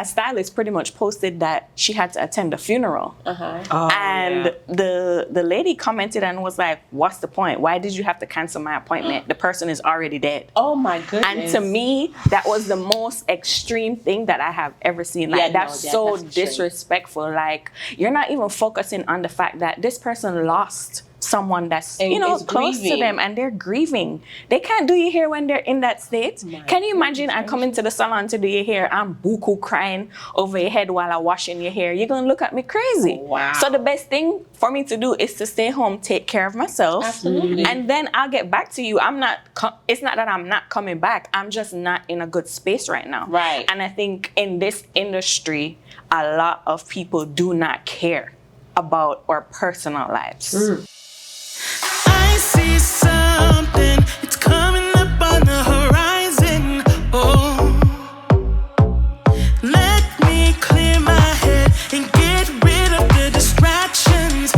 a stylist pretty much posted that she had to attend a funeral. The lady commented and was like, what's the point? Why did you have to cancel my appointment? The person is already dead. Oh my goodness. And to me, that was the most extreme thing that I have ever seen. Like, that's disrespectful. Like, you're not even focusing on the fact that this person lost someone that's, close to them, and they're grieving. They can't do your hair when they're in that state. Can you imagine I come into the salon to do your hair, I'm buku crying over your head while I'm washing your hair? You're going to look at me crazy. Wow. So the best thing for me to do is to stay home, take care of myself. Absolutely. And then I'll get back to you. It's not that I'm not coming back. I'm just not in a good space right now. Right. And I think in this industry, a lot of people do not care about our personal lives. I see something, it's coming up on the horizon. Oh, let me clear my head and get rid of the distractions.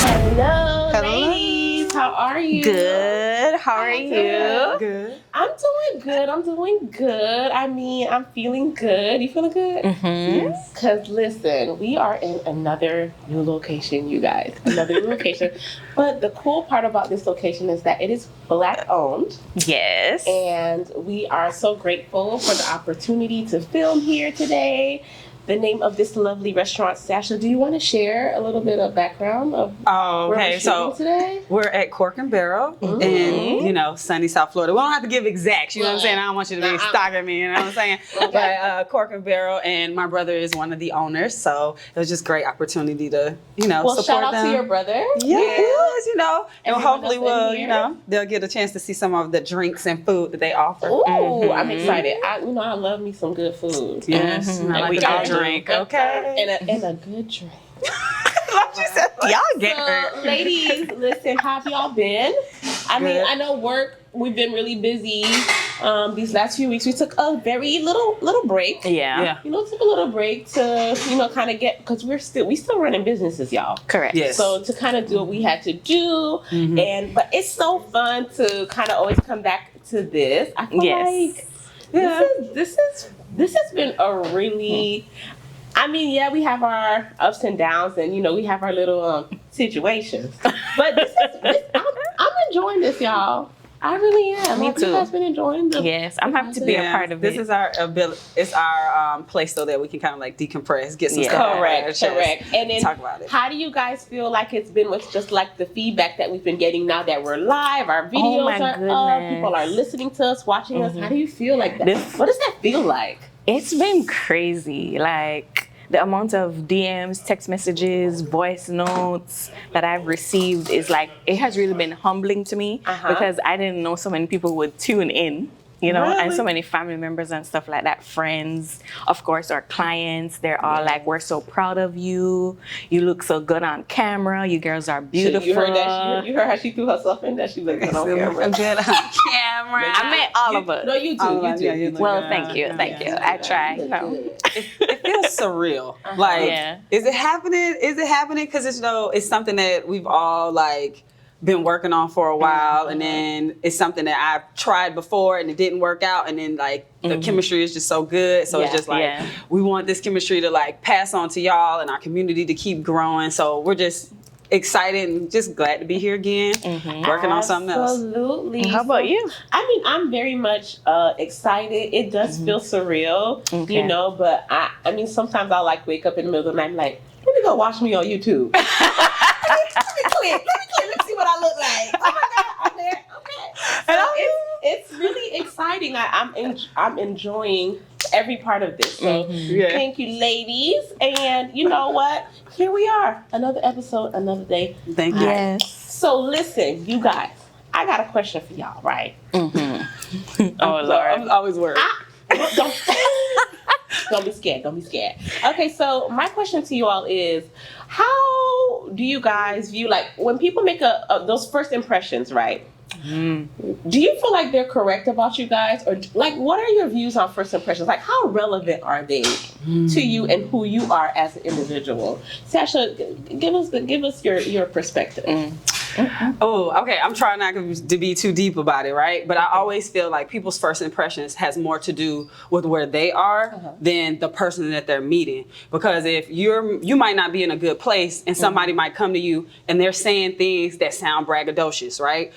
Hello, ladies. How are you? Good. How are you? Good. I'm doing good. I mean, I'm feeling good. You feeling good? Yes. Because listen, we are in another new location, you guys. Another new location. But the cool part about this location is that it is Black owned. Yes. And we are so grateful for the opportunity to film here today. The name of this lovely restaurant, Sasha, do you want to share a little bit of background of where we're shooting today? We're at Cork and Barrel in, sunny South Florida. We don't have to give exacts, you know what I'm saying? I don't want you to be stalking me, you know what I'm saying? Okay. But Cork and Barrel, and my brother is one of the owners, so it was just a great opportunity to, support shout out them. to your brother. Yes, and Everyone hopefully else in here? they'll get a chance to see some of the drinks and food that they offer. Ooh, I'm excited. I love me some good food. Yes, Mm-hmm. I like We a good all drink, okay? And a good drink. Y'all get hurt. Ladies, listen, how have y'all been? I mean, I know we've been really busy these last few weeks. We took a very little break. Yeah. Took a little break to, kind of get, because we still running businesses, y'all. Correct. Yes. So to kind of do what we had to do. But it's so fun to kind of always come back to this. I feel like this has been a really, we have our ups and downs, and we have our little situations. But I'm enjoying this, y'all. I really am. Me too. You guys been enjoying the Yes, I'm happy to be a part of this it. is our ability. It's our place so that we can kind of like decompress, get some stuff out of our chest, Correct. And then talk about it. How do you guys feel like it's been with just like the feedback that we've been getting now that we're live? Our videos are up. People are listening to us, watching us. How do you feel like that? What does that feel like? It's been crazy. Like, the amount of DMs, text messages, voice notes that I've received is like, it has really been humbling to me because I didn't know so many people would tune in. And so many family members and stuff like that, friends, of course, our clients, they're all like, we're so proud of you. You look so good on camera. You girls are beautiful. You heard that? You heard how she threw herself in? That she looked good on camera. Good on camera. I met all of us. No, you too. Well, thank you. I try. It feels surreal. Is it happening? Because it's something that we've all been working on for a while, and then it's something that I've tried before and it didn't work out, and then the chemistry is just so good, so it's just we want this chemistry to pass on to y'all and our community to keep growing, so we're just excited and just glad to be here again, working on something else. Absolutely. How about you? I'm very much excited. It does feel surreal, but I sometimes I'll wake up in the middle of the night and like, let me go watch me on YouTube. Let me see what I look like. Oh my God, I'm there. Okay. So it's really exciting. I'm enjoying every part of this. So thank you, ladies. And you know what? Here we are. Another episode, another day. Thank you. Yes. So listen, you guys. I got a question for y'all, right? Oh, Lord. I'm always worried. Don't be scared. Okay, so my question to you all is, how do you guys view, when people make those first impressions, right? Do you feel like they're correct about you guys? Or, what are your views on first impressions? How relevant are they to you and who you are as an individual? Sasha, give us your perspective. Oh, okay. I'm trying not to be too deep about it, right? But I always feel like people's first impressions has more to do with where they are than the person that they're meeting. Because if you might not be in a good place, and somebody might come to you and they're saying things that sound braggadocious, right?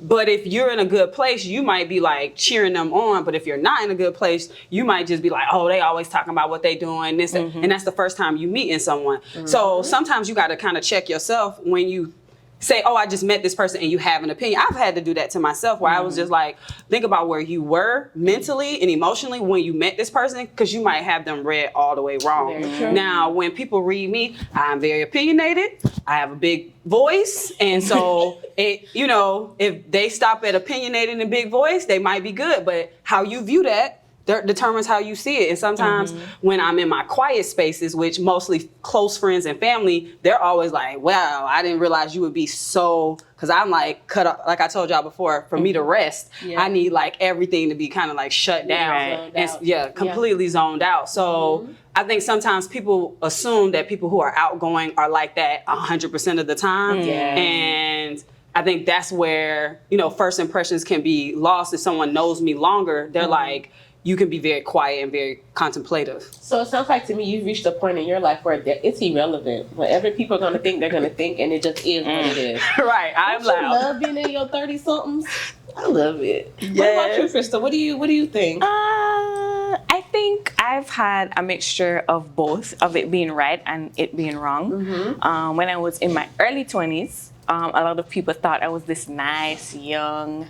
But if you're in a good place, you might be like cheering them on. But if you're not in a good place, you might just be like, oh, they always talking about what they doing, this, and that's the first time you meeting someone. So sometimes you got to kind of check yourself when you say, oh, I just met this person, and you have an opinion. I've had to do that to myself, where I was just like, think about where you were mentally and emotionally when you met this person, because you might have them read all the way wrong. Now, when people read me, I'm very opinionated. I have a big voice, and so if they stop at opinionated and big voice, they might be good. But how you view that determines how you see it. And sometimes when I'm in my quiet spaces, which mostly close friends and family, they're always like, wow, I didn't realize you would be so, because I'm like cut up, like I told y'all before, for me to rest, I need like everything to be kind of like shut down and completely zoned out. So I think sometimes people assume that people who are outgoing are like that 100% of the time. And I think that's where, first impressions can be lost. If someone knows me longer, they're like, you can be very quiet and very contemplative. So it sounds like to me you've reached a point in your life where it's irrelevant. Whatever people are going to think, they're going to think, and it just is what it is. Right. I'm loud. You love being in your 30-somethings? I love it. Yes. What about you, Krista? What do you think? I think I've had a mixture of both, of it being right and it being wrong. When I was in my early 20s, a lot of people thought I was this nice, young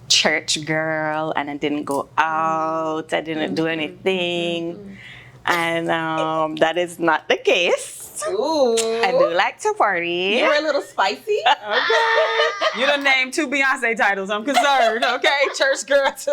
church girl, and I didn't go out, I didn't do anything, and that is not the case. Ooh. I do like to party. You're a little spicy. Okay. You done named 2 Beyonce titles. I'm concerned. Okay, church girl. Okay.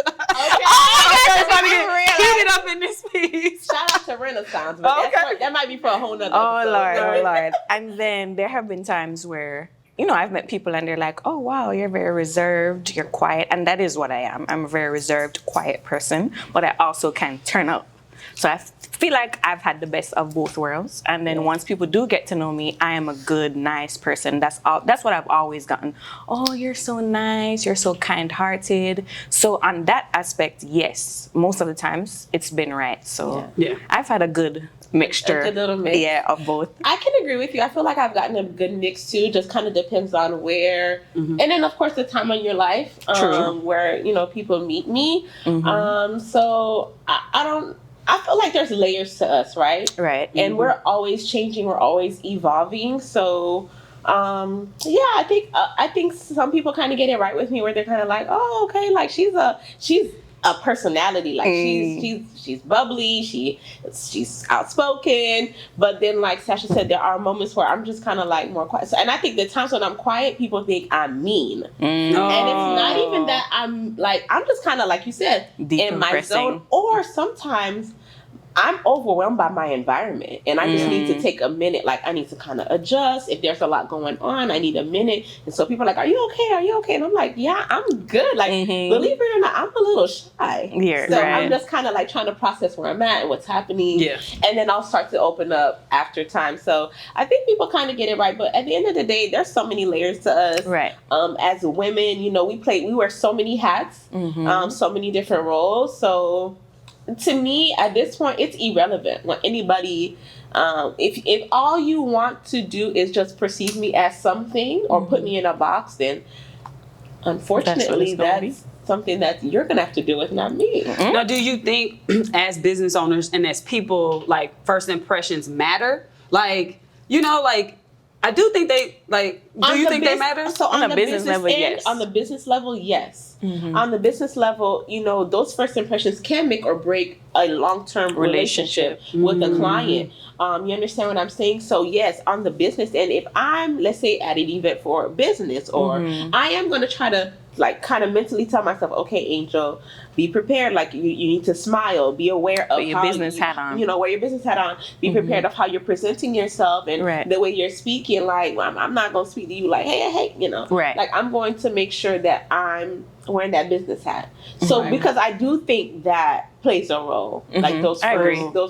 Keep it up in this piece. Shout out to Renaissance. But that might be for a whole nother episode. Oh Lord. And then there have been times where I've met people and they're like, oh, wow, you're very reserved, you're quiet. And that is what I am. I'm a very reserved, quiet person, but I also can turn up. So I feel like I've had the best of both worlds. And then once people do get to know me, I am a good, nice person. That's what I've always gotten. Oh, you're so nice, you're so kind-hearted. So on that aspect, yes, most of the times it's been right. So I've had a good mixture, a little mix. Of both. I can agree with you. I feel like I've gotten a good mix too. Just kind of depends on where, and then of course the time of your life, where people meet me. So I feel like there's layers to us, right? Right. And we're always changing. We're always evolving. So. I think some people kind of get it right with me, where they're kind of like, oh, okay, like she's a personality, like she's bubbly, she's outspoken, but then like Sasha said, there are moments where I'm just kind of like more quiet. So, and I think the times when I'm quiet, people think I'm mean, and it's not even that I'm just kind of like you said, in my zone, or sometimes I'm overwhelmed by my environment, and I just need to take a minute. Like, I need to kind of adjust. If there's a lot going on, I need a minute. And so people are like, are you okay? Are you okay? And I'm like, yeah, I'm good. Like, believe it or not, I'm a little shy. So I'm just kind of like trying to process where I'm at and what's happening. And then I'll start to open up after time. So I think people kind of get it right. But at the end of the day, there's so many layers to us. Right. As women, we wear so many hats, so many different roles. So to me, at this point, it's irrelevant when anybody, if all you want to do is just perceive me as something or put me in a box, then unfortunately that's something that you're going to have to deal with, not me. Now, do you think as business owners and as people, like, first impressions matter? Like, I do think they, do you think they matter? So on the business level, yes. On the business level, yes. On the business level, those first impressions can make or break a long-term relationship with a client. You understand what I'm saying? So yes, on the business end, if I'm, let's say, at an event for business, or I am going to try to kind of mentally tell myself, okay, Angel, be prepared. Like, you need to smile, be aware of your business hat on. Wear your business hat on. Be prepared of how you're presenting yourself and the way you're speaking. Like, I'm not going to speak to you like, hey, Like, I'm going to make sure that I'm wearing that business hat. So because I do think that plays a role, like those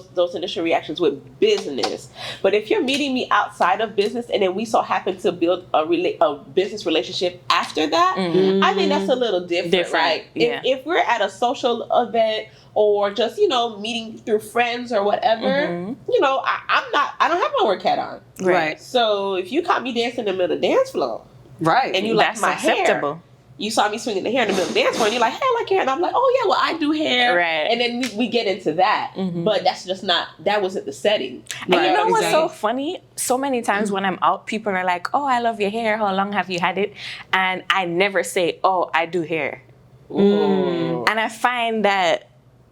those initial reactions with business. But if you're meeting me outside of business and then we so happen to build a business relationship after that, I think that's a little different. Right? If we're at a social event or just meeting through friends or whatever, I don't have my work hat on. Right. So if you caught me dancing in the middle of the dance floor, right, and you like that's my acceptable. hair. You saw me swinging the hair in the middle of the dance floor, and you're like, hey, I like hair. And I'm like, oh, yeah, well, I do hair. Right. And then we get into that. But that's just that wasn't the setting. And you know what's so funny? So many times when I'm out, people are like, oh, I love your hair. How long have you had it? And I never say, oh, I do hair. And I find that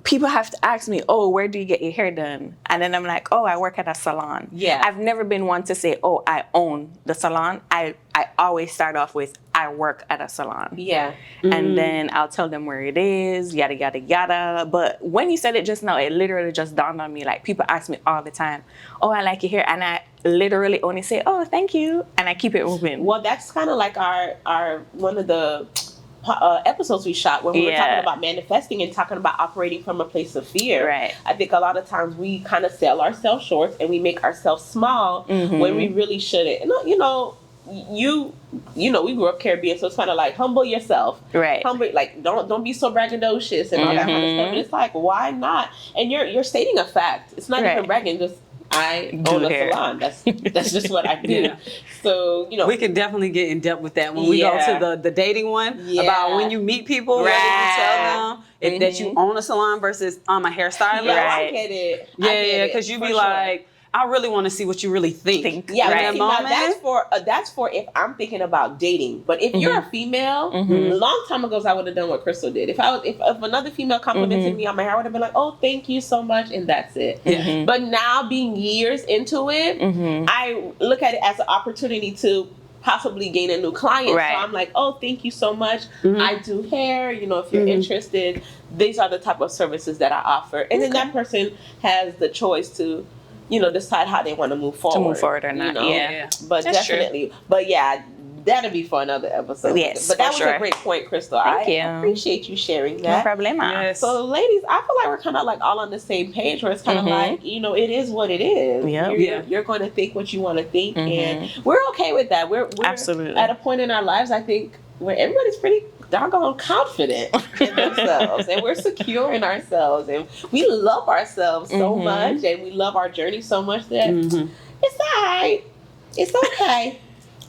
people have to ask me, oh, where do you get your hair done? And then I'm like, oh, I work at a salon. Yeah. I've never been one to say, oh, I own the salon. I always start off with, I work at a salon. Yeah. And then I'll tell them where it is, yada, yada, yada. But when you said it just now, it literally just dawned on me. Like, people ask me all the time, oh, I like your hair. And I literally only say, oh, thank you. And I keep it moving. Well, that's kind of like our one of the episodes we shot when we were talking about manifesting and talking about operating from a place of fear. Right. I think a lot of times we kind of sell ourselves short and we make ourselves small when we really shouldn't. And, we grew up Caribbean, so it's kind of like humble yourself. Right. Humble, like don't be so braggadocious and all that kind of stuff. And it's like, why not? And you're stating a fact. It's not even bragging. Just I own a salon. That's just what I do. So we can definitely get in depth with that when we go to the dating one about when you meet people. Right. You tell them that you own a salon versus I'm a hairstylist. Yeah, I get it. Yeah, because you be like, I really want to see what you really think. Yeah, right. Now that's for if I'm thinking about dating. But if you're a female, a long time ago I would have done what Crystal did. If another female complimented me on my hair, I would have been like, oh, thank you so much, and that's it. But now being years into it, I look at it as an opportunity to possibly gain a new client. Right. So I'm like, oh, thank you so much. I do hair. If you're interested, these are the type of services that I offer. And then that person has the choice to decide how they want to move forward. To move forward or not. Yeah. But that's definitely. True. But yeah, that'll be for another episode. Yes. But that was a great point, Crystal. Thank you. I appreciate you sharing that. No problema. Yes. So ladies, I feel like we're kind of like all on the same page where it's kind of like, it is what it is. You're going to think what you want to think. And we're okay with that. We're absolutely at a point in our lives, I think, where everybody's pretty doggone confident in themselves and we're secure in ourselves and we love ourselves so much and we love our journey so much that it's all right. It's okay.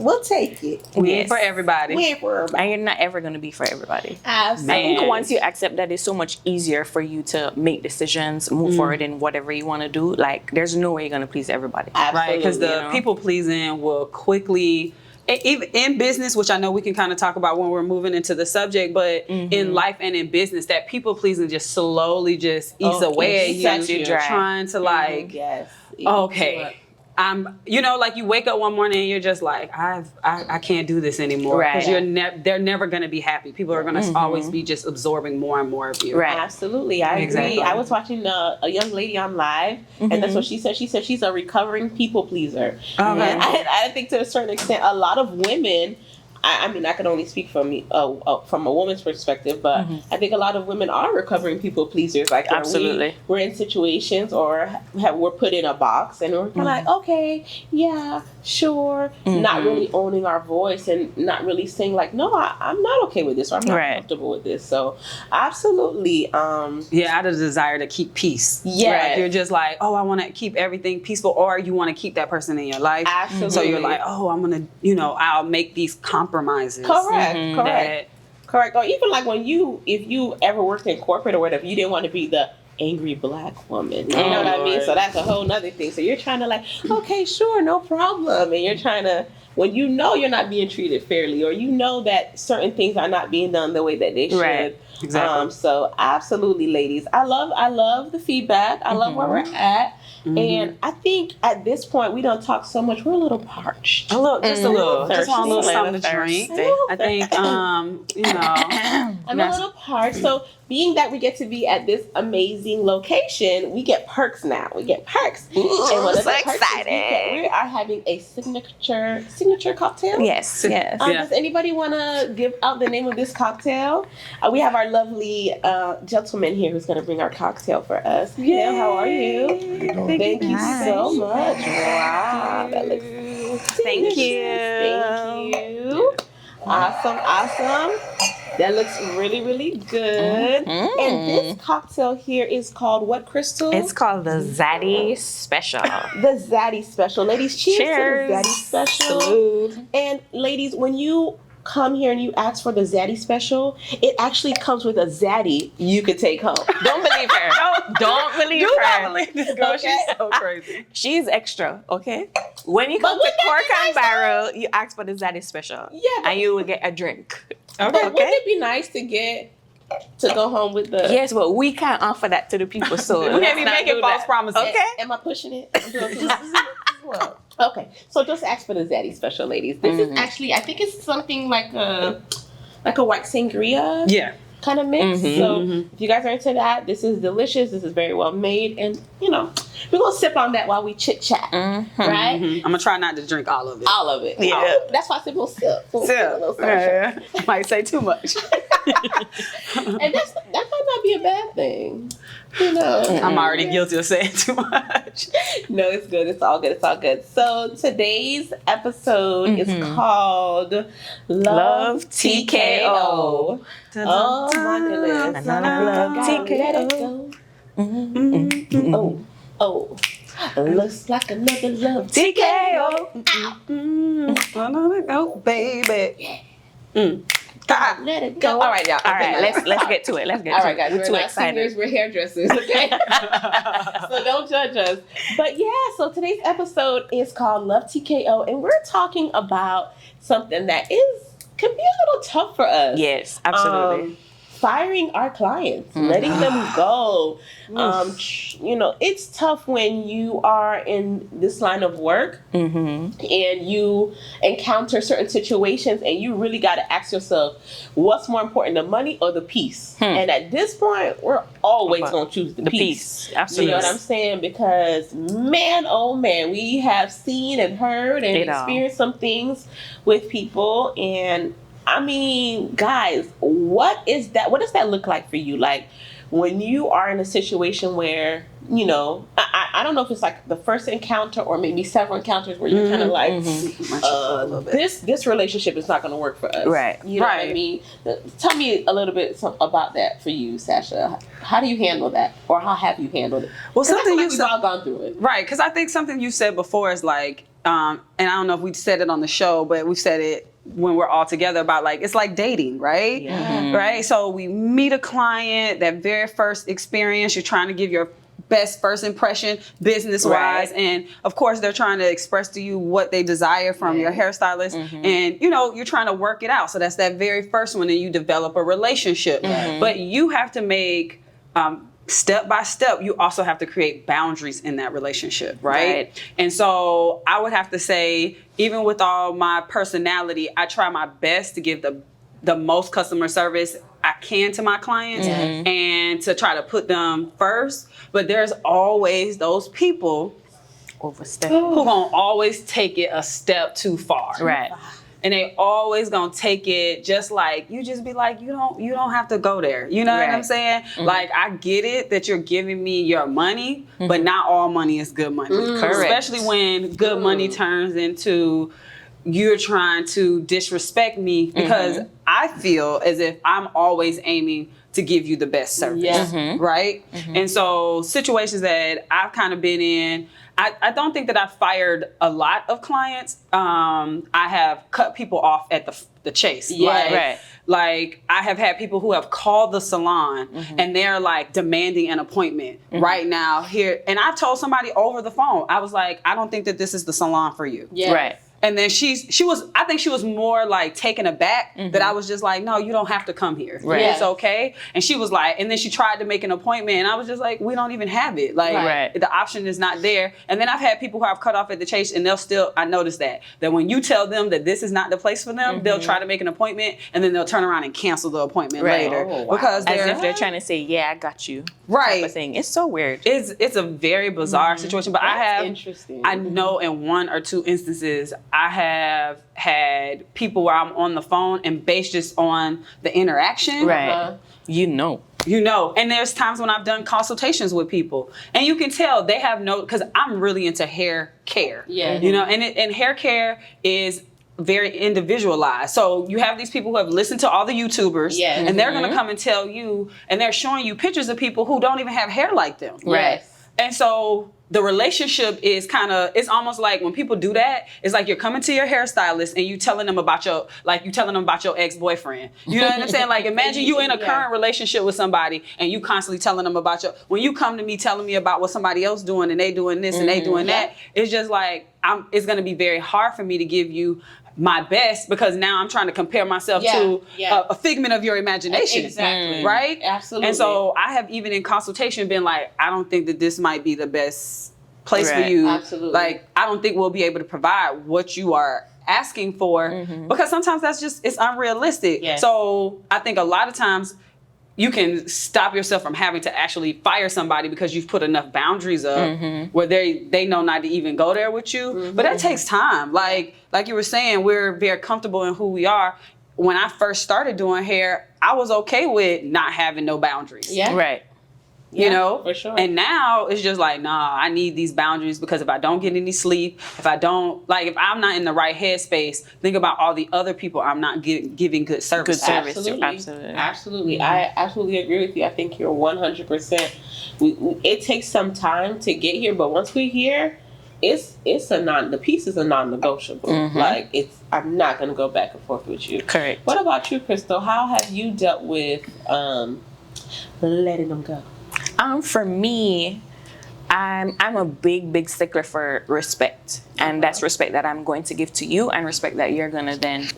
We'll take it. We ain't for everybody. We ain't for everybody. And you're not ever going to be for everybody. Absolutely. I think once you accept that, it's so much easier for you to make decisions, move forward in whatever you want to do. Like, there's no way you're going to please everybody. Absolutely. Right? Because the people pleasing will quickly... Even in business, which I know we can kind of talk about when we're moving into the subject, but in life and in business, that people pleasing just slowly just eats away at you, trying to like, okay, I'm, like you wake up one morning and you're just like, I can't do this anymore because they're never going to be happy. People are going to always be just absorbing more and more of you. Right. Absolutely, I agree. I was watching a young lady on live, and that's what she said. She said she's a recovering people pleaser. And I think to a certain extent, a lot of women. I mean, I can only speak from a woman's perspective, but I think a lot of women are recovering people pleasers. Like, absolutely, we're in situations or we're put in a box, and we're kind of like, okay, yeah, sure, not really owning our voice and not really saying like, no, I'm not okay with this, or I'm not comfortable with this. So, absolutely, out of the desire to keep peace. Yeah, like, you're just like, oh, I want to keep everything peaceful, or you want to keep that person in your life. Absolutely. So you're like, oh, I'm gonna, I'll make these compromises. Correct. Or even like if you ever worked in corporate or whatever, you didn't want to be the angry black woman. You know what I mean? So that's a whole nother thing. So you're trying to like, okay, sure, no problem. And you're trying to, when you're not being treated fairly, or that certain things are not being done the way that they should. Exactly. So absolutely, ladies. I love the feedback. I love where we're at. And I think at this point we don't talk so much. We're a little parched. A little, just thirsty. want a little something to thirsty. drink. I think, I'm a little parched. So being that we get to be at this amazing location, we get perks now. We get perks. Ooh, and one of so the perks is excited. we are having a signature cocktail. Yes. Does anybody want to give out the name of this cocktail? We have our lovely gentleman here who's going to bring our cocktail for us. Yeah, how are you? Thank you so much. Wow, that looks Thank you. Thank you. Awesome. That looks really, really good. And this cocktail here is called what, Crystal? It's called the Zaddy Special. The Zaddy Special. Ladies, cheers to the Zaddy Special. Salute. And ladies, when you come here and you ask for the Zaddy Special, it actually comes with a Zaddy you could take home. Don't believe her. Don't believe Do her. not believe this girl. Okay. She's so crazy. She's extra, okay? When you come to wouldn't that Cork be and nice, Barrel, you ask for the Zaddy Special. Yeah, but- And you will get a drink. But wouldn't it be nice to go home with the... Yes, but we can't offer that to the people, so We can't be making false promises. Okay. Am I pushing it? I'm doing too much. Okay, so just ask for the Zaddy Special, ladies. This is actually, I think it's something like a white sangria Yeah. kind of mix. So if you guys are into that, this is delicious. This is very well made, and we're gonna sip on that while we chit chat, right? I'm gonna try not to drink all of it. All of it. Yeah. Oh, that's why I said we'll sip. We'll sip a little sunshine. Might say too much. And that might not be a bad thing. I'm already guilty of saying too much. No, it's good. It's all good. It's all good. So today's episode is called Love TKO. Oh my goodness. Love TKO. Oh. Looks like another love TKO. Oh, baby. Let it go. All right, y'all. All right, let's get to it. Let's get All to right, it. guys. We're We're too not excited. singers. We're hairdressers. Okay. So don't judge us. But yeah, so today's episode is called Love TKO, and we're talking about something that can be a little tough for us. Yes, absolutely. Firing our clients, letting them go. It's tough when you are in this line of work and you encounter certain situations and you really got to ask yourself, what's more important, the money or the peace? And at this point, we're always going to choose the peace. Absolutely. You know what I'm saying? Because man, oh man, we have seen and heard and experienced some things with people, and I mean, guys, what does that look like for you? Like, when you are in a situation where, I don't know if it's like the first encounter or maybe several encounters where you're kind of like, this relationship is not going to work for us. Right. You know what I mean? Tell me a little bit about that for you, Sasha. How do you handle that? Or how have you handled it? Well, something we've all gone through it. Right, because I think something you said before is like, and I don't know if we said it on the show, but we've said it when we're all together about like, it's like dating, right? Yeah. Right? So we meet a client, that very first experience, you're trying to give your best first impression business-wise. Right. And of course, they're trying to express to you what they desire from your hairstylist. And, you're trying to work it out. So that's that very first one, and you develop a relationship. But you have to make... step by step, you also have to create boundaries in that relationship, right? And so I would have to say, even with all my personality, I try my best to give the most customer service I can to my clients and to try to put them first. But there's always those people Overstepping. who gonna always take it a step too far. Right. And they always gonna take it just like, you just be like, you don't have to go there. You know what I'm saying? Like, I get it that you're giving me your money, but not all money is good money. Correct. Especially when good money turns into you're trying to disrespect me, because I feel as if I'm always aiming to give you the best service, right? And so situations that I've kind of been in, I don't think that I've fired a lot of clients. I have cut people off at the chase. Like, I have had people who have called the salon and they're like demanding an appointment right now here. And I told somebody over the phone, I was like, I don't think that this is the salon for you. Yes. Right. And then I think she was more like taken aback that I was just like, no, you don't have to come here. Right. It's okay. And she was like, and then she tried to make an appointment and I was just like, we don't even have it. Like the option is not there. And then I've had people who I've cut off at the chase and I noticed that when you tell them that this is not the place for them, they'll try to make an appointment and then they'll turn around and cancel the appointment later. Oh, wow. Because as if they're trying to say, yeah, I got you. Right. Type of thing. It's so weird. It's a very bizarre situation, but Interesting. I know in 1 or 2 instances, I have had people where I'm on the phone and based just on the interaction. Right. You know. And there's times when I've done consultations with people and you can tell they have because I'm really into hair care. Yeah. And hair care is very individualized. So you have these people who have listened to all the YouTubers and they're going to come and tell you, and they're showing you pictures of people who don't even have hair like them. Right. And so the relationship is it's almost like when people do that, it's like you're coming to your hairstylist and you telling them about your ex-boyfriend. You know what I'm saying? Like imagine you in a current relationship with somebody and you constantly telling them about when you come to me telling me about what somebody else doing and they doing this and they doing that, it's just like, it's going to be very hard for me to give you my best because now I'm trying to compare myself to a figment of your imagination. Exactly. Right? Absolutely. And so I have even in consultation been like, I don't think that this might be the best place for you. Absolutely. Like, I don't think we'll be able to provide what you are asking for because sometimes it's unrealistic. Yes. So I think a lot of times you can stop yourself from having to actually fire somebody because you've put enough boundaries up where they know not to even go there with you. But that takes time. Like you were saying, we're very comfortable in who we are. When I first started doing hair, I was okay with not having no boundaries. Yeah. Right. You know? For sure. And now it's just like, nah, I need these boundaries because if I don't get any sleep, if I'm not in the right headspace, think about all the other people I'm not giving good service. Good service. Absolutely. Absolutely. I absolutely agree with you. I think you're 100%. It takes some time to get here, but once we're here, the piece is a non-negotiable. Like I'm not going to go back and forth with you. Correct. What about you, Crystal? How have you dealt with letting them go? For me, I'm a big stickler for respect, and that's respect that I'm going to give to you, and respect that you're gonna then,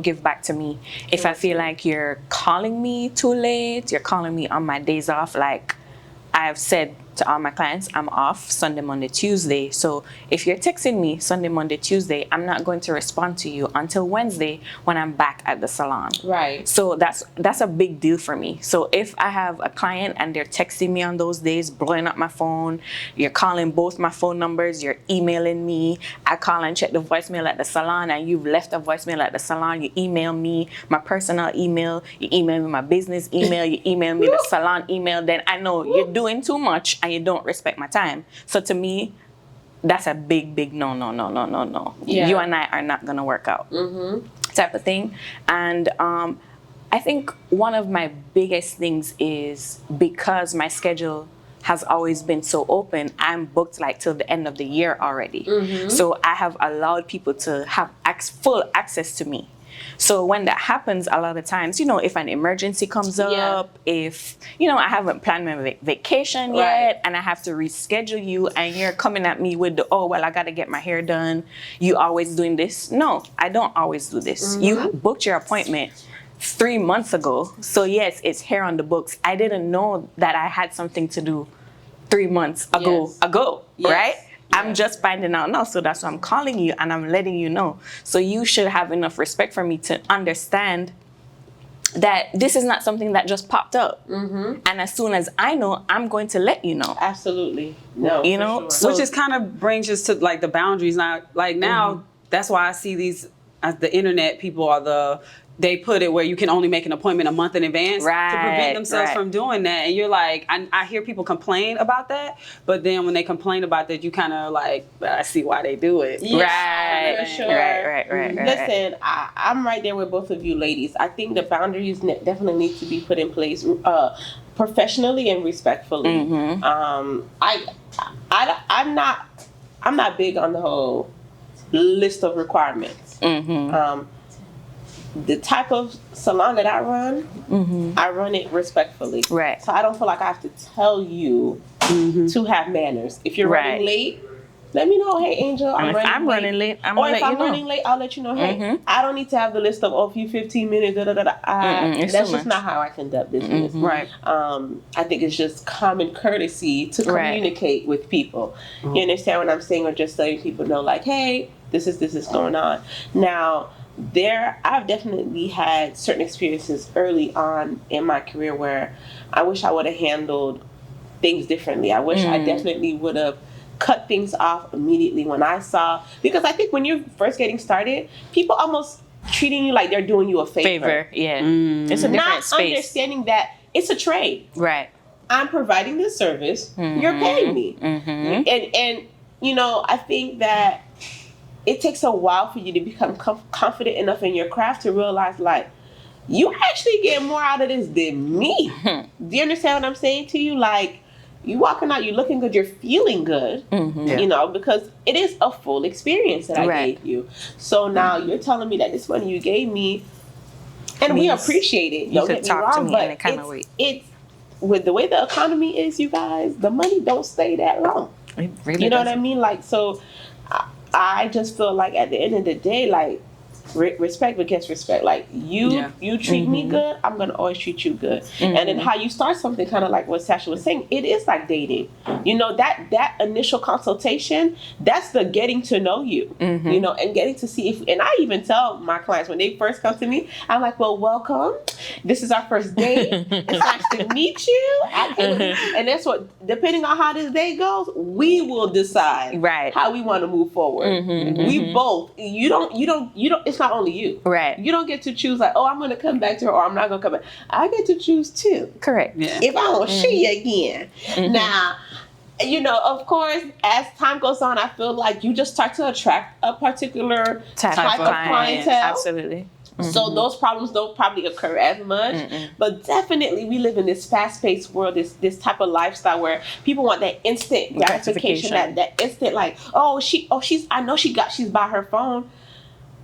give back to me. If I feel like you're calling me too late, you're calling me on my days off, like I've said to all my clients, I'm off Sunday, Monday, Tuesday. So if you're texting me Sunday, Monday, Tuesday, I'm not going to respond to you until Wednesday when I'm back at the salon. Right. So that's a big deal for me. So if I have a client and they're texting me on those days, blowing up my phone, you're calling both my phone numbers, you're emailing me, I call and check the voicemail at the salon and you've left a voicemail at the salon, you email me my personal email, you email me my business email, you email me the salon email, then I know you're doing too much and you don't respect my time. So to me, that's a big no. Yeah. You and I are not gonna work out. Type of thing. And I think one of my biggest things is because my schedule has always been so open, I'm booked like till the end of the year already. So I have allowed people to have full access to me. So when that happens, a lot of times, if an emergency comes up, if, I haven't planned my vacation yet and I have to reschedule you and you're coming at me with I got to get my hair done. You always doing this? No, I don't always do this. You booked your appointment 3 months ago. So yes, it's here on the books. I didn't know that I had something to do 3 months ago, right? I'm just finding out now, so that's why I'm calling you and I'm letting you know. So you should have enough respect for me to understand that this is not something that just popped up. And as soon as I know, I'm going to let you know. Absolutely. No, sure. So, which is kind of brings us to like the boundaries now. Like now, that's why I see these, the internet people are they put it where you can only make an appointment a month in advance to prevent themselves from doing that. And you're like, I hear people complain about that, but then when they complain about that, you kind of like, I see why they do it. Yeah, for sure. Right. Listen, I'm right there with both of you ladies. I think the boundaries definitely need to be put in place professionally and respectfully. I'm not big on the whole list of requirements. The type of salon that I run it respectfully. Right. So I don't feel like I have to tell you to have manners. If you're running late, let me know. Hey, Angel, I'm running late. I'm gonna let you know. Or if I'm running late, I'll let you know. Hey, I don't need to have the list of a few 15 minutes. That's just not how I conduct business. Right. I think it's just common courtesy to communicate with people. You understand what I'm saying, or just letting people know, like, hey, this is going on. Now, I've definitely had certain experiences early on in my career where I wish I would have handled things differently. I wish I definitely would have cut things off immediately when I saw, because I think when you're first getting started, people almost treating you like they're doing you a favor. Yeah. It's a different Not space. understanding that it's a trade. Right. I'm providing this service. You're paying me. And you know, I think that it takes a while for you to become confident enough in your craft to realize, like, you actually get more out of this than me. Do you understand what I'm saying to you? Like, you walking out, you're looking good, you're feeling good, you know, because it is a full experience that I gave you. So now you're telling me that this money you gave me, and we appreciate it. Don't get me wrong, but it's with the way the economy is, you guys, the money don't stay that long. It really you know what I mean? Like, so I just feel like at the end of the day, like, respect begets respect. Like, you treat me good, I'm gonna always treat you good. And then how you start something, kind of like what Sasha was saying, it is like dating. You know, that initial consultation, that's the getting to know you. You know, and getting to see if, and I even tell my clients when they first come to me, I'm like, well, welcome. This is our first date. It's nice to meet you. And that's what, depending on how this day goes, we will decide how we want to move forward. We both. You don't. It's not only you. Right. You don't get to choose, like, oh, I'm going to come back to her, or I'm not going to come back. I get to choose too. Correct. Yeah. If I don't see you again. Now, you know, of course, as time goes on, I feel like you just start to attract a particular type of clientele. Absolutely. So those problems don't probably occur as much, but definitely we live in this fast-paced world, this type of lifestyle where people want that instant gratification, that instant, like, I know she's by her phone.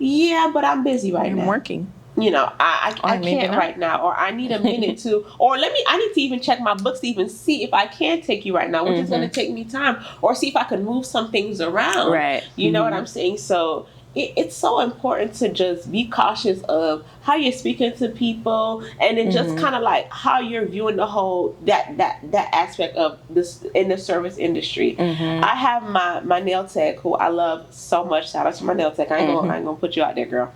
Yeah, but I'm busy now. I'm working. You know, I can't right now, or I need a minute to, or I need to even check my books to even see if I can take you right now, which is going to take me time, or see if I can move some things around. Right. You know what I'm saying? So it's so important to just be cautious of how you're speaking to people, and then just kind of like how you're viewing the whole that aspect of this in the service industry. I have my nail tech, who I love so much. Shout out to my nail tech. I ain't gonna put you out there, girl.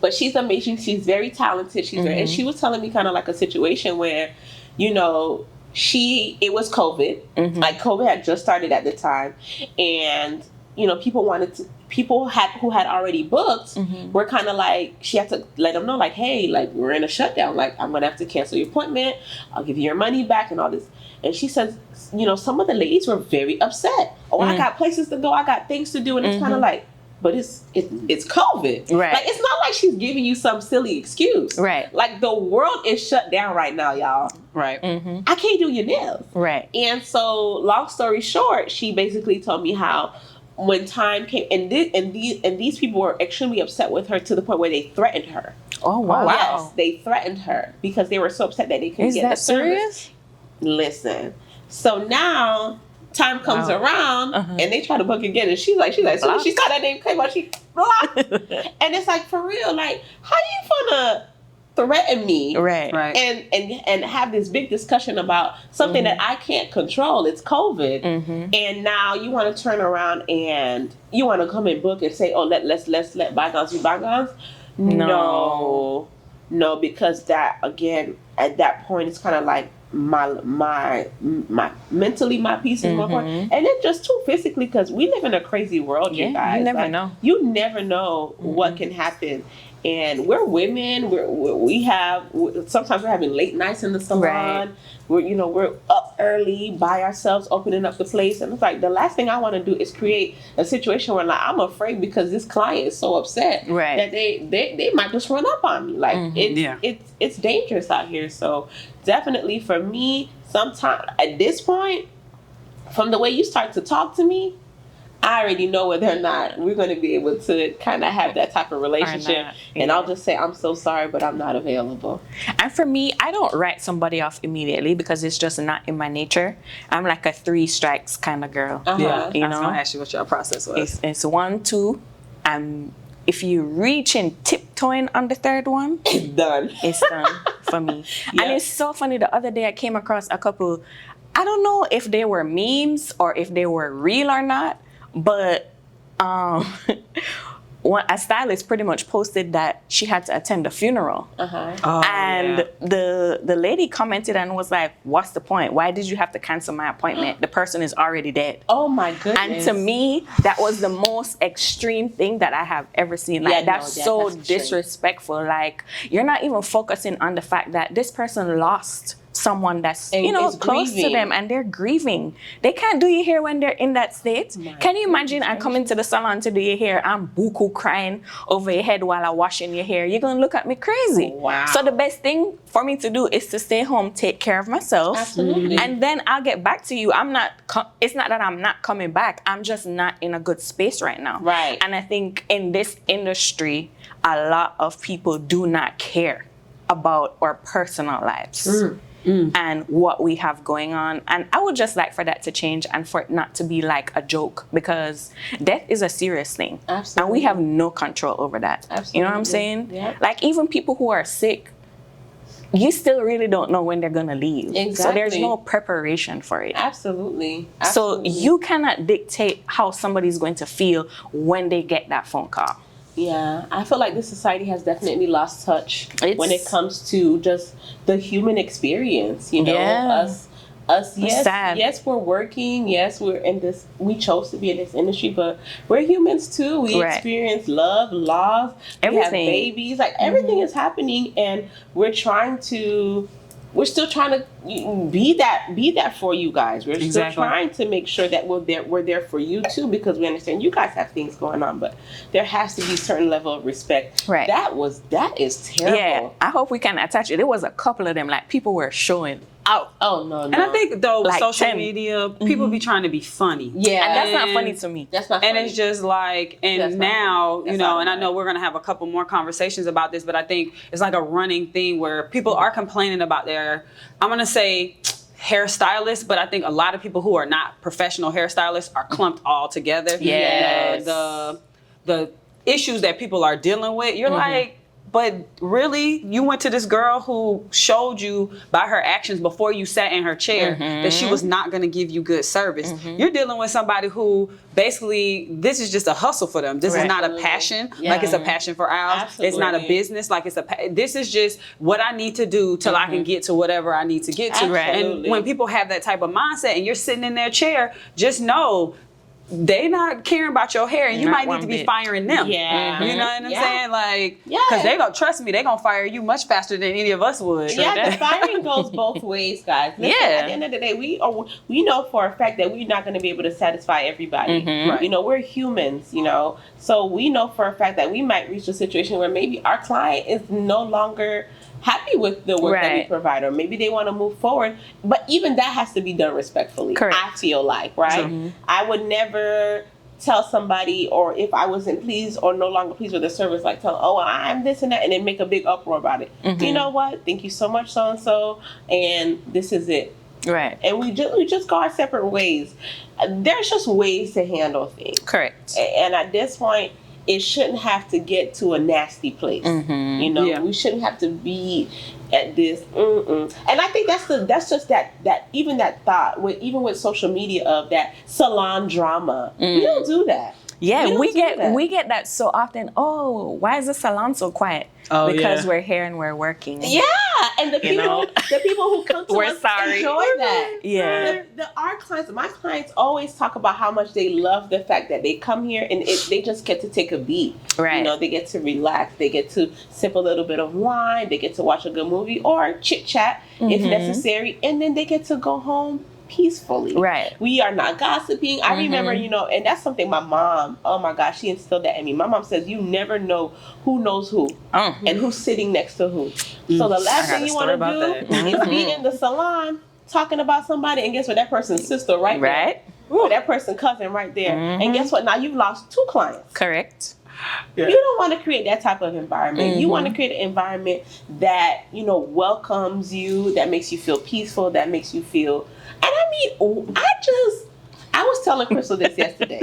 But she's amazing. She's very talented. She's very, and she was telling me kind of like a situation where, you know, it was COVID. Like, COVID had just started at the time, and you know, people who had already booked were kind of like, she had to let them know, like, hey, like, we're in a shutdown. Like, I'm going to have to cancel your appointment. I'll give you your money back and all this. And she says, you know, some of the ladies were very upset. Oh, I got places to go. I got things to do. And it's kind of like, but it's COVID. Right. Like, it's not like she's giving you some silly excuse. Right. Like, the world is shut down right now, y'all. Right. I can't do your nails. Right. And so, long story short, she basically told me how, when time came, and these people were extremely upset with her to the point where they threatened her. Oh, wow. Yes, they threatened her because they were so upset that they couldn't get the service. Is that serious? Listen. So now time comes around and they try to book again, and she's like, so when she saw that name came out, she blocked. And it's like, for real, like, how you gonna threaten me, right, and have this big discussion about something that I can't control? It's COVID, and now you want to turn around and you want to come and book and say, oh, let's let bygones be bygones. No, because that, again, at that point, it's kind of like my mentally, my peace is more important, and then just too physically, because we live in a crazy world, you guys. You never know what can happen. And we're women. Sometimes we're having late nights in the salon. Right. We're up early by ourselves, opening up the place. And it's like, the last thing I want to do is create a situation where, like, I'm afraid because this client is so upset that they might just run up on me. Like, it's dangerous out here. So definitely for me, sometimes at this point, from the way you start to talk to me, I already know whether or not we're going to be able to kind of have that type of relationship. And I'll just say, I'm so sorry, but I'm not available. And for me, I don't write somebody off immediately because it's just not in my nature. I'm like a 3 strikes kind of girl. Yeah, you I was know, gonna ask you what your process was. It's 1, 2, and if you reach and tiptoeing on the 3rd one, It's done. It's done for me. And it's so funny. The other day I came across a couple. I don't know if they were memes or if they were real or not, but a stylist pretty much posted that she had to attend a funeral. And the lady commented and was like, what's the point? Why did you have to cancel my appointment? The person is already dead. Oh my goodness. And to me, that was the most extreme thing that I have ever seen. Like, that's so disrespectful. Like, you're not even focusing on the fact that this person lost someone that's close to them, and they're grieving. They can't do your hair when they're in that state. Can you imagine? I come into the salon to do your hair, I'm buku crying over your head while I'm washing your hair. You're gonna look at me crazy. Wow. So the best thing for me to do is to stay home, take care of myself. Absolutely. And then I'll get back to you. It's not that I'm not coming back, I'm just not in a good space right now. Right. And I think in this industry, a lot of people do not care about our personal lives. And what we have going on. And I would just like for that to change and for it not to be like a joke, because death is a serious thing. Absolutely. And we have no control over that. Absolutely. You know what I'm saying? Yeah. Like, even people who are sick, you still really don't know when they're going to leave. Exactly. So there's no preparation for it. Absolutely. So you cannot dictate how somebody's going to feel when they get that phone call. Yeah, I feel like this society has definitely lost touch when it comes to just the human experience. You know, us. Yes, we're working. Yes, we're in this. We chose to be in this industry, but we're humans too. We experience love, loss. Everything. We have babies. Like, everything is happening, and we're still trying to be that for you guys. We're still trying to make sure that we're there for you too, because we understand you guys have things going on, but there has to be a certain level of respect. Right. That is terrible. Yeah, I hope we can attach it. There was a couple of them, like, people were showing out. Oh no. And I think though, like social 10. media, people be trying to be funny. Yeah, And that's not funny to me. That's not funny. And it's just like, and now, you know, and I know we're going to have a couple more conversations about this, but I think it's like a running thing where people are complaining about their, I'm going to say hairstylists, but I think a lot of people who are not professional hairstylists are clumped all together. Yes. The issues that people are dealing with, you're like, but really, you went to this girl who showed you by her actions before you sat in her chair that she was not going to give you good service. You're dealing with somebody who basically, this is just a hustle for them. This is not a passion, like it's a passion for ours. Absolutely. It's not a business, like it's this is just what I need to do till I can get to whatever I need to get to. Absolutely. And when people have that type of mindset and you're sitting in their chair, just know they not caring about your hair, and you might need to be firing them. Yeah. You know what I'm saying? Like, because they gonna trust me, they gonna fire you much faster than any of us would. Yeah, the firing goes both ways, guys. Listen, at the end of the day, we know for a fact that we're not going to be able to satisfy everybody. Right. You know, we're humans, you know, so we know for a fact that we might reach a situation where maybe our client is no longer happy with the work that we provide, or maybe they want to move forward, but even that has to be done respectfully. Correct. I feel like, right? I would never tell somebody, or if I wasn't pleased or no longer pleased with the service, like tell, oh, I'm this and that, and then make a big uproar about it. You know what? Thank you so much, so and so, and this is it. Right. And we just go our separate ways. There's just ways to handle things. Correct. And at this point, it shouldn't have to get to a nasty place. You know, we shouldn't have to be at this. And I think that's just that even that thought even with social media of that salon drama. We don't do that. Yeah, we get that so often. Oh, why is the salon so quiet? Oh, because we're here and we're working. Yeah, and the people who come to us enjoy that. Yeah, our clients, my clients always talk about how much they love the fact that they come here and they just get to take a beat. Right. You know, they get to relax. They get to sip a little bit of wine. They get to watch a good movie or chit chat if necessary, and then they get to go home peacefully. Right. We are not gossiping. I remember, you know, and that's something my mom, oh my gosh, she instilled that in me. My mom says you never know who knows who and who's sitting next to who. So the last thing you want to do is be in the salon talking about somebody, and guess what? That person's sister right there. or that person cousin right there. And guess what? Now you've lost 2 clients. Correct. Yeah. You don't want to create that type of environment. You want to create an environment that, welcomes you, that makes you feel peaceful, that makes you feel. And I mean, I was telling Crystal this yesterday.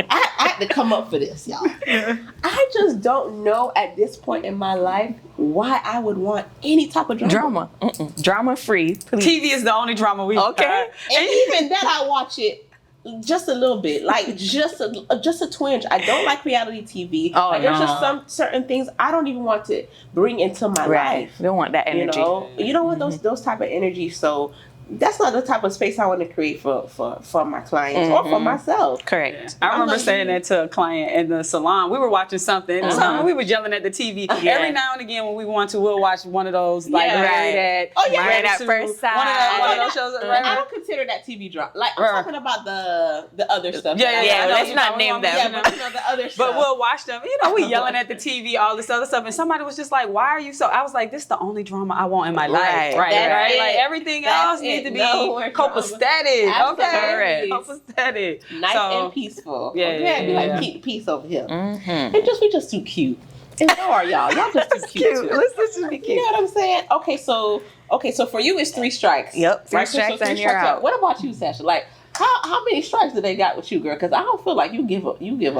I had to come up for this, y'all. I just don't know at this point in my life why I would want any type of drama. Drama free, please. TV is the only drama we okay. And even that, I watch it just a little bit, like just a twinge. I don't like reality TV. There's just some certain things I don't even want to bring into my life. You don't want that energy. You don't want those type of energy. So that's not the type of space I want to create for my clients or for myself. Correct. I remember saying that to a client in the salon. We were watching something. We were yelling at the TV. Every now and again when we want to, we'll watch one of those like Married at First Sight. One of those shows. I don't consider that TV drama. Like I'm talking about the other stuff. Let's not name them. Yeah, but the other stuff. But we'll watch them. We yelling at the TV, all this other stuff, and somebody was just like, "Why are you so?" I was like, "This is the only drama I want in my life." Right. Like everything else needs to be copacetic. Okay. Copacetic. Nice and peaceful. Be like peace over here. And we just too cute. And so are y'all. Y'all just too cute. Too. Let's just be cute. You know what I'm saying? Okay, so for you it's 3 strikes. Yep. 3 strikes and you're out. What about you, Sasha? Like how many strikes do they got with you, girl? Because I don't feel like you give a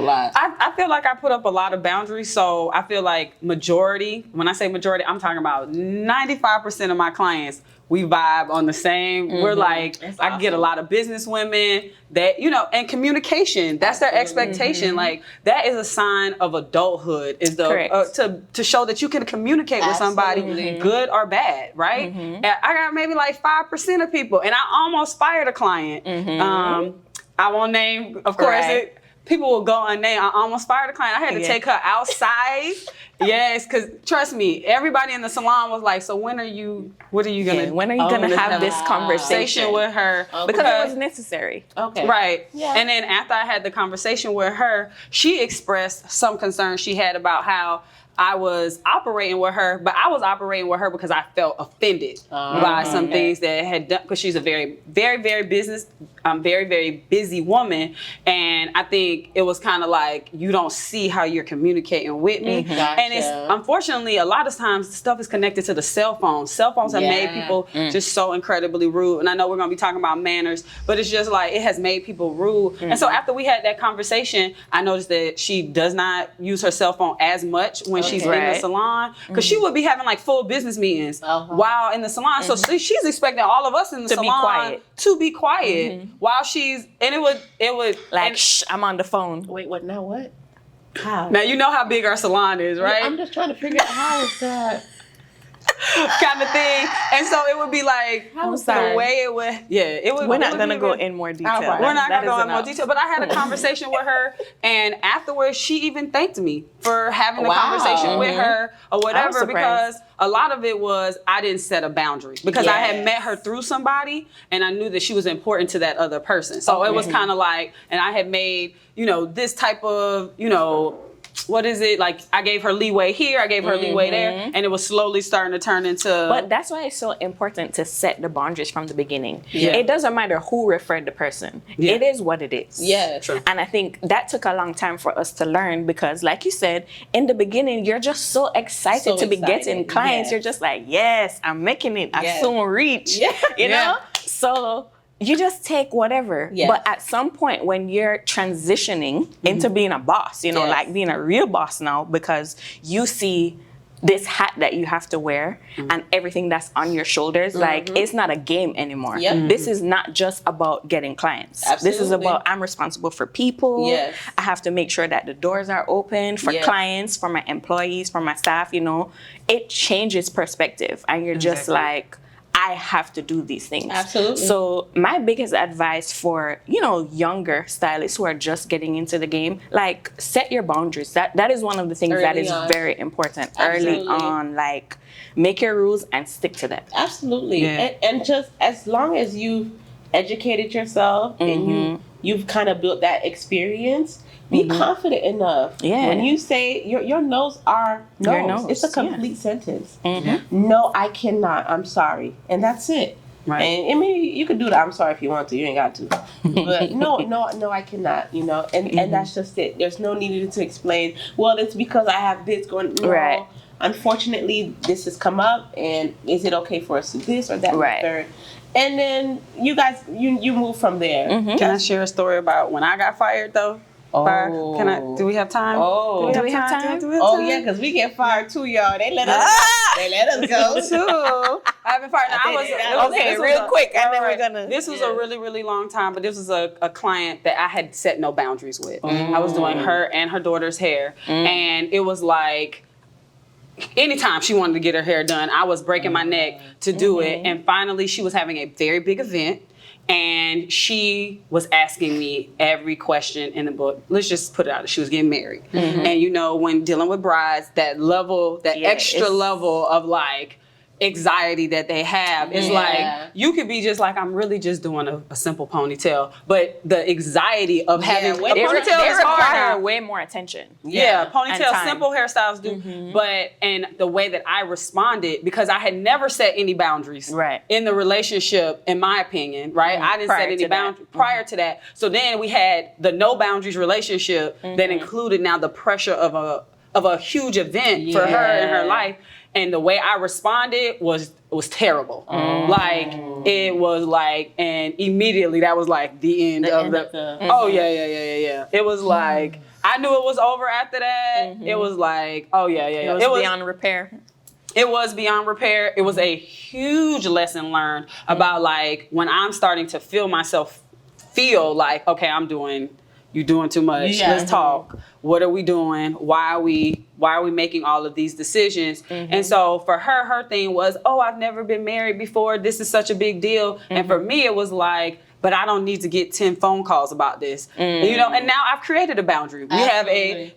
lot. I feel like I put up a lot of boundaries, so I feel like majority. When I say majority, I'm talking about 95% of my clients. We vibe on the same. We're like, I get a lot of business women that, and communication. That's their expectation. Like that is a sign of adulthood. Is the to show that you can communicate with somebody, good or bad, right? And I got maybe like 5% of people, and I almost fired a client. I won't name, of course. People will go unnamed. I almost fired a client. I had to take her outside. Yes, because trust me, everybody in the salon was like, so what are you gonna when are you gonna have this conversation with her? Because it was necessary. Okay. Right. Yeah. And then after I had the conversation with her, she expressed some concern she had about how I was operating with her, but I was operating with her because I felt offended by some things that had done, because she's a very, very, very very, very busy woman. And I think it was kind of like, you don't see how you're communicating with me. Gotcha. And it's, unfortunately, a lot of times stuff is connected to the cell phones. Cell phones have made people just so incredibly rude. And I know we're going to be talking about manners, but it's just like, it has made people rude. And so after we had that conversation, I noticed that she does not use her cell phone as much when she's in the salon, because she would be having like full business meetings while in the salon. So she's expecting all of us in the salon to be quiet while she's, and it would like, shh, I'm on the phone. Wait, what? Now what? How? Now you know how big our salon is, right? Yeah, I'm just trying to figure out how is that kind of thing. And so it would be like the way it would, it would. We're not gonna go in more detail. We're not gonna go in more detail. But I had a conversation with her, and afterwards she even thanked me for having a conversation with her or whatever, because a lot of it was I didn't set a boundary, because I had met her through somebody and I knew that she was important to that other person. So it was kind of like, and I had made, this type of, what is it? Like, I gave her leeway here, I gave her leeway there, and it was slowly starting to turn into... But that's why it's so important to set the boundaries from the beginning. It doesn't matter who referred the person. It is what it is. True. And I think that took a long time for us to learn, because like you said, in the beginning, you're just so excited to be getting clients. You're just like, yes, I'm making it. I soon reach. You know? So... you just take whatever. But at some point when you're transitioning into being a boss, like being a real boss now, because you see this hat that you have to wear and everything that's on your shoulders, like it's not a game anymore. This is not just about getting clients. This is about, I'm responsible for people. I have to make sure that the doors are open for clients, for my employees, for my staff, It changes perspective, and you're just like, I have to do these things. Absolutely. So my biggest advice for, younger stylists who are just getting into the game, like, set your boundaries. That is one of the things that is very important early on. Like, make your rules and stick to them. Absolutely. And just as long as you've educated yourself and you've kind of built that experience, be confident enough. When you say your no's are no's, it's a complete sentence. No, I cannot. I'm sorry. And that's it. Right. And I mean, you could do that. I'm sorry if you want to. You ain't got to. But no, I cannot. You know, and that's just it. There's no need to explain. Well, it's because I have this going. No, right. Unfortunately, this has come up, and is it okay for us to do this or that? Right. Or third? And then you guys, you move from there. Can I share a story about when I got fired though? Oh. Do we have time? Oh. Do we have time? Oh yeah, because we get fired too, y'all. They let us go too. I haven't fired. Real quick, and then we're gonna. This was a really, really long time, but this was a client that I had set no boundaries with. I was doing her and her daughter's hair, and it was like, anytime she wanted to get her hair done, I was breaking my neck to do it. And finally, she was having a very big event. And she was asking me every question in the book. Let's just put it out. She was getting married. And you know, when dealing with brides, that extra level of like anxiety that they have is like, you could be just like, I'm really just doing a simple ponytail, but the anxiety of having a ponytail is require way more attention. Ponytails, simple hairstyles do, but and the way that I responded, because I had never set any boundaries in the relationship, in my opinion, right? I didn't set any boundaries prior to that. So then we had the no boundaries relationship that included now the pressure of a huge event for her in her life. And the way I responded was terrible. Like, it was like, and immediately that was like the end of the oh, yeah. It was like, I knew it was over after that. It was like, oh, yeah. It was beyond repair. It was beyond repair. It was a huge lesson learned about like, when I'm starting to feel myself feel like, okay, you're doing too much. Let's talk. What are we doing? Why are we making all of these decisions? And so for her thing was, I've never been married before. This is such a big deal. And for me, it was like, but I don't need to get 10 phone calls about this. You know, and now I've created a boundary. We have a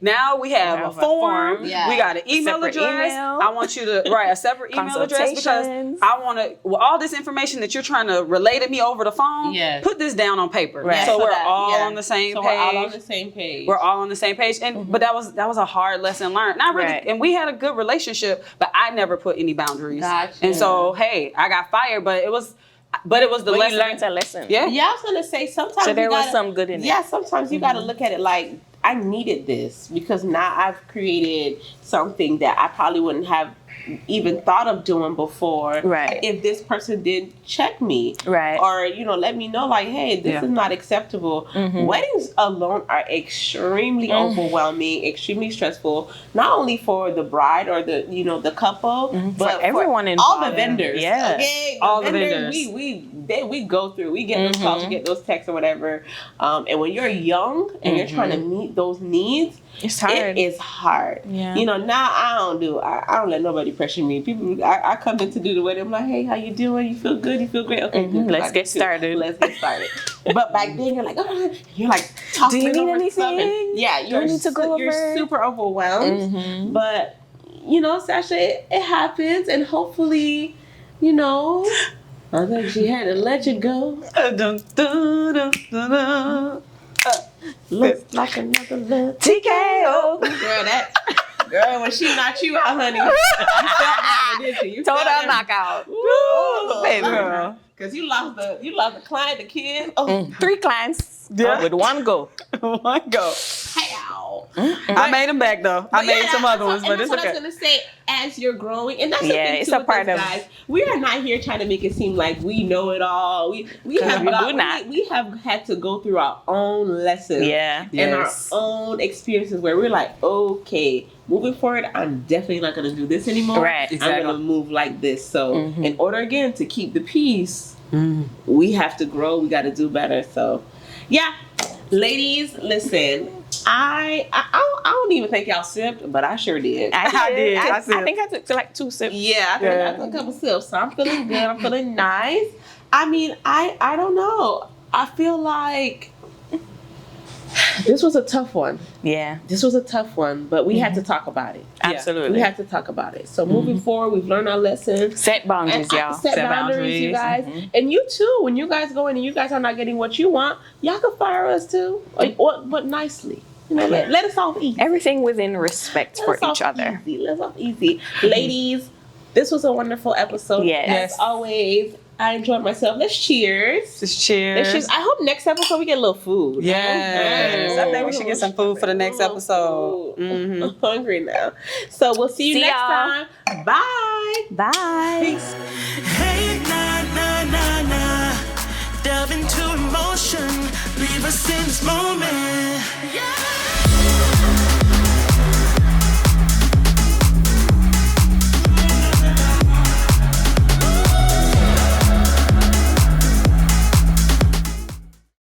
form. We got an email address. I want you to write a separate email address because I want to, all this information that you're trying to relay to me over the phone, put this down on paper. So we're all on the same page. We're all on the same page. We're all on the same page. And but that was a hard lesson learned. Not really, and we had a good relationship, but I never put any boundaries. And so, hey, I got fired, but it was the lesson. You learned a lesson. Yeah, I was gonna say sometimes. So there was some good in it. Yeah, sometimes you gotta look at it like, I needed this because now I've created something that I probably wouldn't have even thought of doing before. If this person didn't check me. Or, let me know like, hey, this is not acceptable. Weddings alone are extremely overwhelming, extremely stressful, not only for the bride or the couple, but for everyone involved. All the vendors. Okay? All the vendors. We go through, we get those calls, we get those texts or whatever. And when you're young and you're trying to meet those needs, it's hard. It is hard. Yeah. Now I don't let nobody pressure me. People, I come in to do the wedding. I'm like, hey, how you doing? You feel good? You feel great? Okay, good. Let's get started. But back then you're like, you're like talking. Do you need anything? Yeah, you're super overwhelmed. But Sasha, it happens, and hopefully, I think she had to let you go. Looks like another little TKO. Girl, when she knocked you out, honey, you felt total knockout. Woo, baby. Because you lost the client, the kid. 3 clients with 1 go. How? I made them back though. I made some other ones, but it's okay. That's what I was gonna say. As you're growing, and that's the thing it's too a part with of. us, guys. We are not here trying to make it seem like we know it all. We have had to go through our own lessons, and our own experiences where we're like, okay, moving forward, I'm definitely not gonna do this anymore. Right, exactly. I'm gonna move like this. So, in order again to keep the peace, we have to grow. We got to do better. So, yeah, ladies, listen. I don't even think y'all sipped, but I sure did. I did. I think I took like 2 sips. Yeah, I took a couple sips. So I'm feeling good. I'm feeling nice. I mean, I don't know. I feel like this was a tough one. Yeah. This was a tough one, but we had to talk about it. Absolutely. We had to talk about it. So moving forward, we've learned our lessons. Set boundaries, y'all. Set boundaries, you guys. And you too, when you guys go in and you guys are not getting what you want, y'all can fire us too. But nicely. Let us off easy. Everything within respect for each other. Let us off easy. Ladies, this was a wonderful episode. Yes. As always, I enjoyed myself. Let's cheers. Just cheers. Let's cheers. I hope next episode we get a little food. Yes. I think we should get some food for the next episode. I'm hungry now. So we'll see you next time. Bye. Bye. Peace. Hey, nah. Delve into emotion. Leave us in this moment. Yeah.